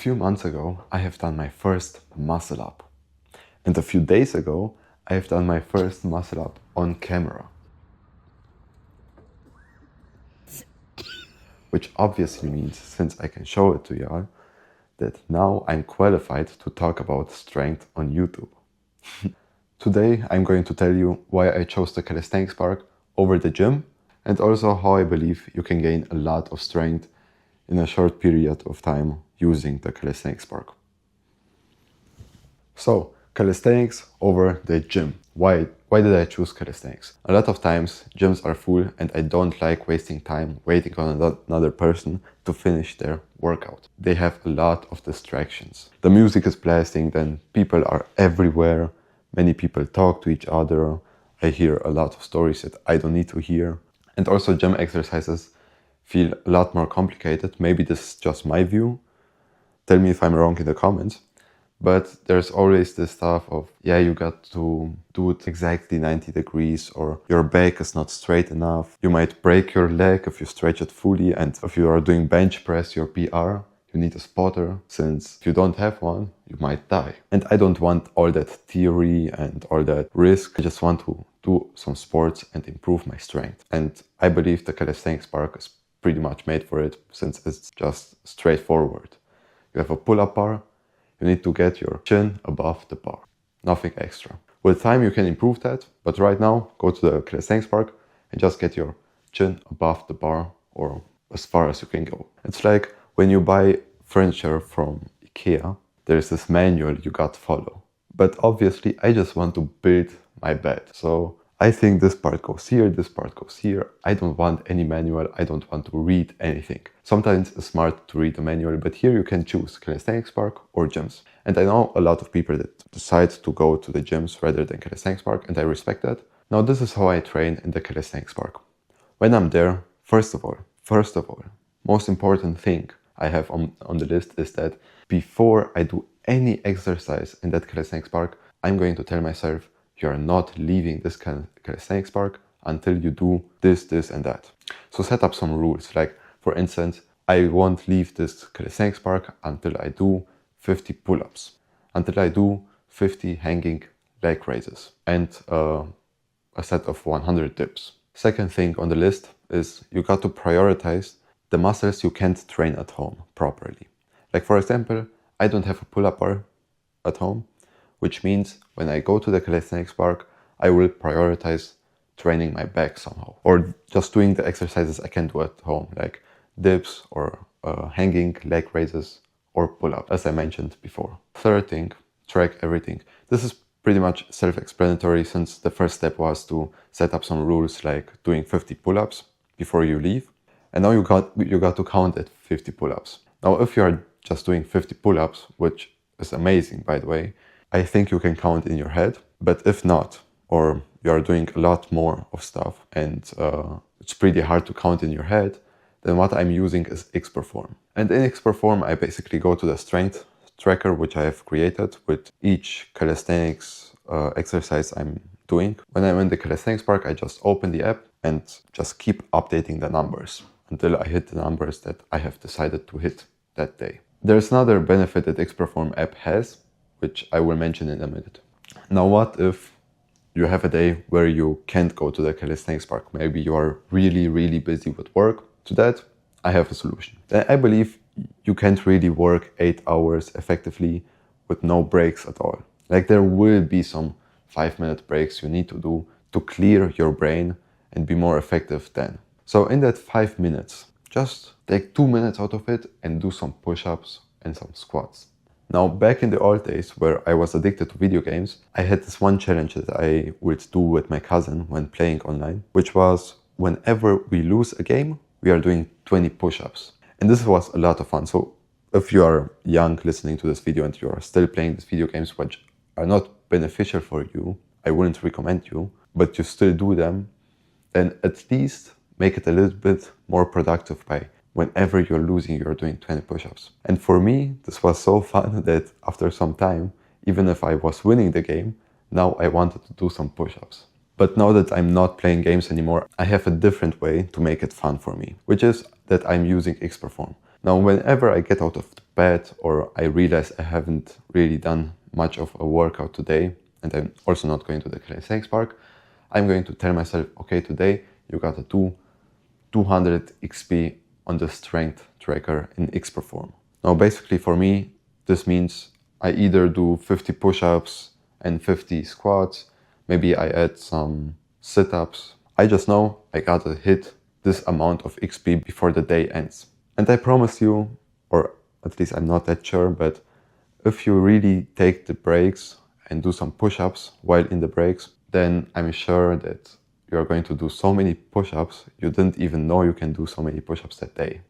few months ago, I have done my first muscle up. And a few days ago, I have done my first muscle up on camera. Which obviously means, since I can show it to y'all, that now I'm qualified to talk about strength on YouTube. Today, I'm going to tell you why I chose the Calisthenics Park over the gym, and also how I believe you can gain a lot of strength in a short period of time using the Calisthenics Park. So, calisthenics over the gym. Why did I choose calisthenics? A lot of times gyms are full and I don't like wasting time waiting on another person to finish their workout. They have a lot of distractions. The music is blasting, then people are everywhere. Many people talk to each other. I hear a lot of stories that I don't need to hear. And also gym exercises feel a lot more complicated. Maybe this is just my view. Tell me if I'm wrong in the comments. But there's always this stuff of, yeah, you got to do it exactly 90 degrees, or your back is not straight enough. You might break your leg if you stretch it fully. And if you are doing bench press, your PR, you need a spotter, since if you don't have one, you might die. And I don't want all that theory and all that risk. I just want to do some sports and improve my strength. And I believe the Calisthenics Park is pretty much made for it, since it's just straightforward. You have a pull-up bar. You need to get your chin above the bar. Nothing extra. With time you can improve that, but right now go to the Calisthenics Park and just get your chin above the bar, or as far as you can go. It's like when you buy furniture from IKEA, there's this manual you got to follow. But obviously I just want to build my bed. So I think this part goes here, this part goes here. I don't want any manual, I don't want to read anything. Sometimes it's smart to read the manual, but here you can choose Calisthenics Park or gyms. And I know a lot of people that decide to go to the gyms rather than Calisthenics Park, and I respect that. Now this is how I train in the Calisthenics Park. When I'm there, first of all, most important thing I have on the list is that before I do any exercise in that Calisthenics Park, I'm going to tell myself, you are not leaving this Calisthenics Park until you do this, this and that. So set up some rules. Like, for instance, I won't leave this Calisthenics Park until I do 50 pull-ups, until I do 50 hanging leg raises, and a set of 100 dips. Second thing on the list is you got to prioritize the muscles you can't train at home properly. Like, for example, I don't have a pull-up bar at home, which means when I go to the Calisthenics Park, I will prioritize training my back somehow, or just doing the exercises I can do at home, like dips or hanging leg raises or pull-up, as I mentioned before. Third thing, track everything. This is pretty much self-explanatory, since the first step was to set up some rules, like doing 50 pull-ups before you leave. And now you got to count at 50 pull-ups. Now, if you are just doing 50 pull-ups, which is amazing, by the way, I think you can count in your head. But if not, or you are doing a lot more of stuff and it's pretty hard to count in your head, then what I'm using is Xperform. And in Xperform, I basically go to the strength tracker, which I have created with each calisthenics exercise I'm doing. When I'm in the Calisthenics Park, I just open the app and just keep updating the numbers until I hit the numbers that I have decided to hit that day. There's another benefit that Xperform app has, which I will mention in a minute. Now, what if you have a day where you can't go to the Calisthenics Park? Maybe you are really, really busy with work. To that, I have a solution. I believe you can't really work 8 hours effectively with no breaks at all. Like, there will be some 5-minute breaks you need to do to clear your brain and be more effective then. So in that 5 minutes, just take 2 minutes out of it and do some push-ups and some squats. Now, back in the old days where I was addicted to video games, I had this one challenge that I would do with my cousin when playing online, which was whenever we lose a game, we are doing 20 push-ups. And this was a lot of fun. So if you are young listening to this video and you are still playing these video games which are not beneficial for you, I wouldn't recommend you, but you still do them, then at least make it a little bit more productive by whenever you're losing, you're doing 20 push-ups. And for me, this was so fun that after some time, even if I was winning the game, now I wanted to do some push-ups. But now that I'm not playing games anymore, I have a different way to make it fun for me, which is that I'm using Xperform. Now, whenever I get out of bed or I realize I haven't really done much of a workout today, and I'm also not going to the calisthenics park, I'm going to tell myself, okay, today you gotta do 200 XP on the strength tracker in X-Perform. Now, basically for me, this means I either do 50 push-ups and 50 squats, maybe I add some sit-ups. I just know I gotta hit this amount of XP before the day ends. And I promise you, or at least I'm not that sure, but if you really take the breaks and do some push-ups while in the breaks, then I'm sure that you're going to do so many push-ups, you didn't even know you can do so many push-ups that day.